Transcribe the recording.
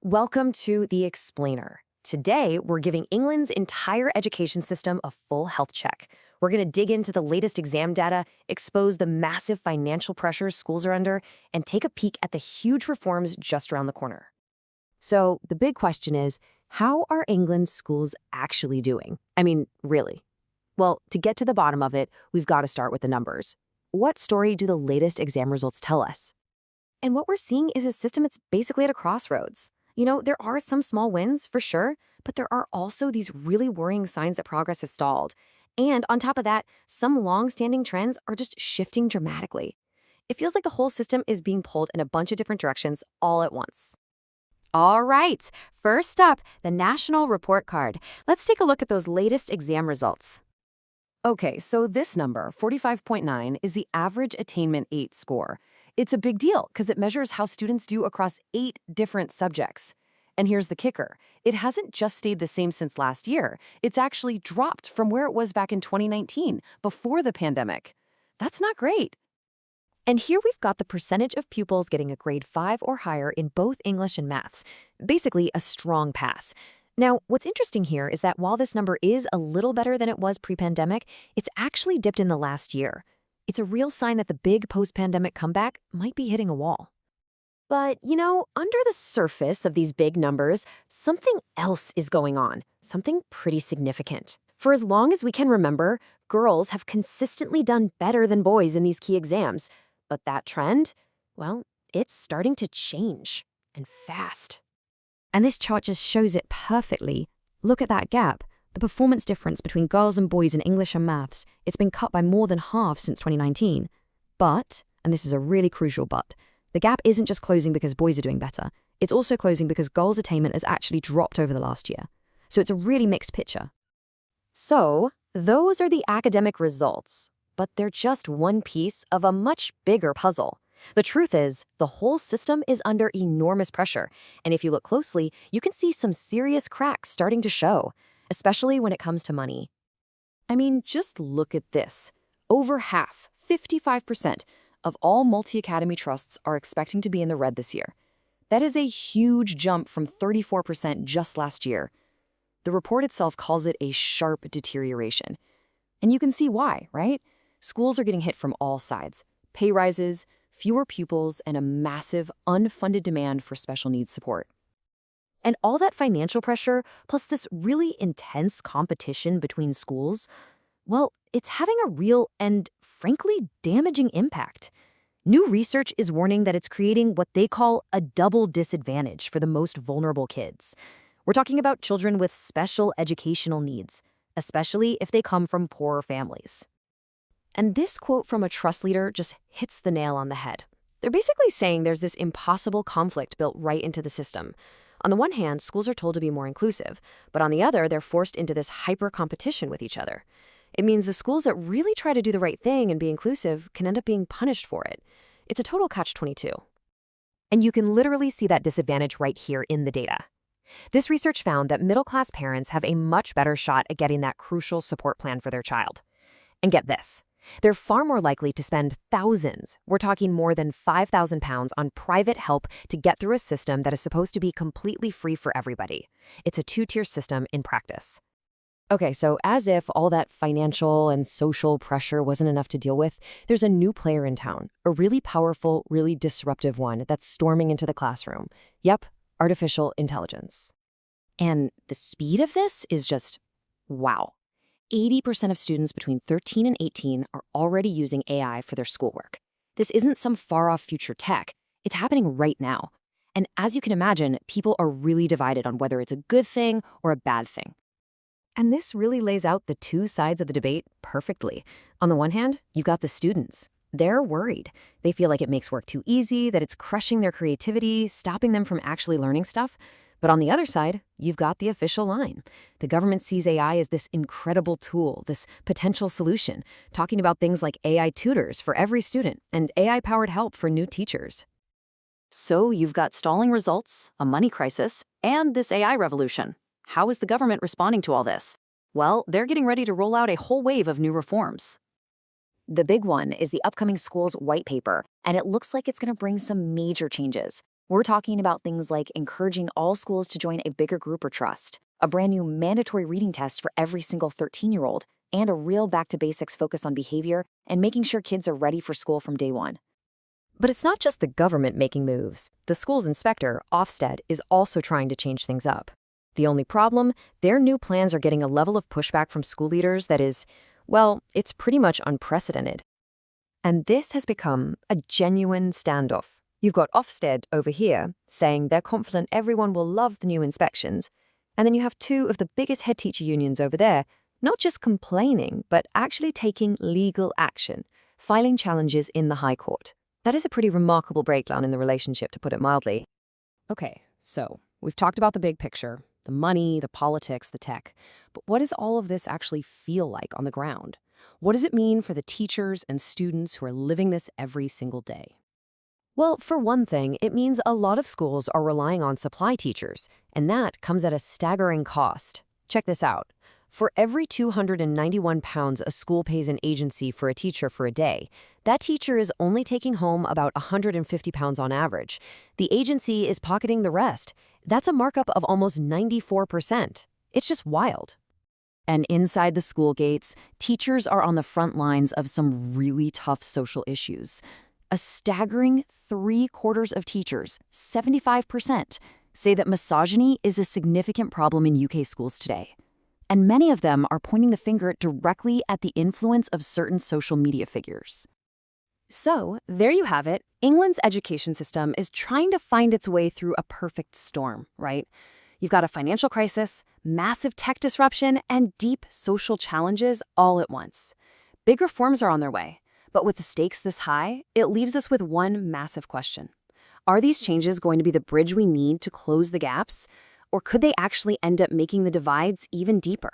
Welcome to The Explainer. Today, we're giving England's entire education system a full health check. We're going to dig into the latest exam data, expose the massive financial pressures schools are under, and take a peek at the huge reforms just around the corner. So, the big question is, how are England's schools actually doing? I mean, really? Well, to get to the bottom of it, we've got to start with the numbers. What story do the latest exam results tell us? And what we're seeing is a system that's basically at a crossroads. There are some small wins, for sure, but there are also these really worrying signs that progress has stalled. And on top of that, some long-standing trends are just shifting dramatically. It feels like the whole system is being pulled in a bunch of different directions all at once. All right, first up, the National Report Card. Let's take a look at those latest exam results. Okay, so this number, 45.9, is the average attainment 8 score. It's a big deal because it measures how students do across 8 different subjects. And here's the kicker. It hasn't just stayed the same since last year. It's actually dropped from where it was back in 2019, before the pandemic. That's not great. And here we've got the percentage of pupils getting a grade 5 or higher in both English and maths. Basically, a strong pass. Now, what's interesting here is that while this number is a little better than it was pre-pandemic, it's actually dipped in the last year. It's a real sign that the big post-pandemic comeback might be hitting a wall. But, under the surface of these big numbers, something else is going on, something pretty significant. For as long as we can remember, girls have consistently done better than boys in these key exams. But that trend, well, it's starting to change, and fast. And this chart just shows it perfectly. Look at that gap. The performance difference between girls and boys in English and maths, it's been cut by more than half since 2019. But, and this is a really crucial but, the gap isn't just closing because boys are doing better. It's also closing because girls' attainment has actually dropped over the last year. So it's a really mixed picture. So, those are the academic results, but they're just one piece of a much bigger puzzle. The truth is, the whole system is under enormous pressure, and if you look closely, you can see some serious cracks starting to show, especially when it comes to money. I mean, just look at this. Over half, 55%, of all multi-academy trusts are expecting to be in the red this year. That is a huge jump from 34% just last year. The report itself calls it a sharp deterioration. And you can see why, right? Schools are getting hit from all sides. Pay rises, fewer pupils, and a massive, unfunded demand for special needs support. And all that financial pressure, plus this really intense competition between schools, well, it's having a real and, frankly, damaging impact. New research is warning that it's creating what they call a double disadvantage for the most vulnerable kids. We're talking about children with special educational needs, especially if they come from poorer families. And this quote from a trust leader just hits the nail on the head. They're basically saying there's this impossible conflict built right into the system. On the one hand, schools are told to be more inclusive, but on the other, they're forced into this hyper-competition with each other. It means the schools that really try to do the right thing and be inclusive can end up being punished for it. It's a total catch-22. And you can literally see that disadvantage right here in the data. This research found that middle-class parents have a much better shot at getting that crucial support plan for their child. And get this. They're far more likely to spend thousands, we're talking more than £5,000 on private help to get through a system that is supposed to be completely free for everybody. It's a two-tier system in practice. Okay, so as if all that financial and social pressure wasn't enough to deal with, there's a new player in town, a really powerful, really disruptive one that's storming into the classroom. Yep, artificial intelligence. And the speed of this is just wow. 80% of students between 13 and 18 are already using AI for their schoolwork. This isn't some far-off future tech. It's happening right now. And as you can imagine, people are really divided on whether it's a good thing or a bad thing. And this really lays out the two sides of the debate perfectly. On the one hand, you've got the students. They're worried. They feel like it makes work too easy, that it's crushing their creativity, stopping them from actually learning stuff. But on the other side, you've got the official line. The government sees AI as this incredible tool, this potential solution, talking about things like AI tutors for every student and AI-powered help for new teachers. So you've got stalling results, a money crisis, and this AI revolution. How is the government responding to all this? Well, they're getting ready to roll out a whole wave of new reforms. The big one is the upcoming school's white paper, and it looks like it's going to bring some major changes. We're talking about things like encouraging all schools to join a bigger group or trust, a brand new mandatory reading test for every single 13-year-old, and a real back-to-basics focus on behavior and making sure kids are ready for school from day one. But it's not just the government making moves. The school's inspector, Ofsted, is also trying to change things up. The only problem, their new plans are getting a level of pushback from school leaders that is, well, it's pretty much unprecedented. And this has become a genuine standoff. You've got Ofsted over here saying they're confident everyone will love the new inspections, and then you have two of the biggest head teacher unions over there not just complaining, but actually taking legal action, filing challenges in the High Court. That is a pretty remarkable breakdown in the relationship, to put it mildly. Okay, so we've talked about the big picture, the money, the politics, the tech, but what does all of this actually feel like on the ground? What does it mean for the teachers and students who are living this every single day? Well, for one thing, it means a lot of schools are relying on supply teachers, and that comes at a staggering cost. Check this out. For every £291 a school pays an agency for a teacher for a day, that teacher is only taking home about £150 on average. The agency is pocketing the rest. That's a markup of almost 94%. It's just wild. And inside the school gates, teachers are on the front lines of some really tough social issues. A staggering 3/4 of teachers, 75%, say that misogyny is a significant problem in UK schools today. And many of them are pointing the finger directly at the influence of certain social media figures. So, there you have it. England's education system is trying to find its way through a perfect storm, right? You've got a financial crisis, massive tech disruption, and deep social challenges all at once. Big reforms are on their way. But with the stakes this high, it leaves us with one massive question. Are these changes going to be the bridge we need to close the gaps? Or could they actually end up making the divides even deeper?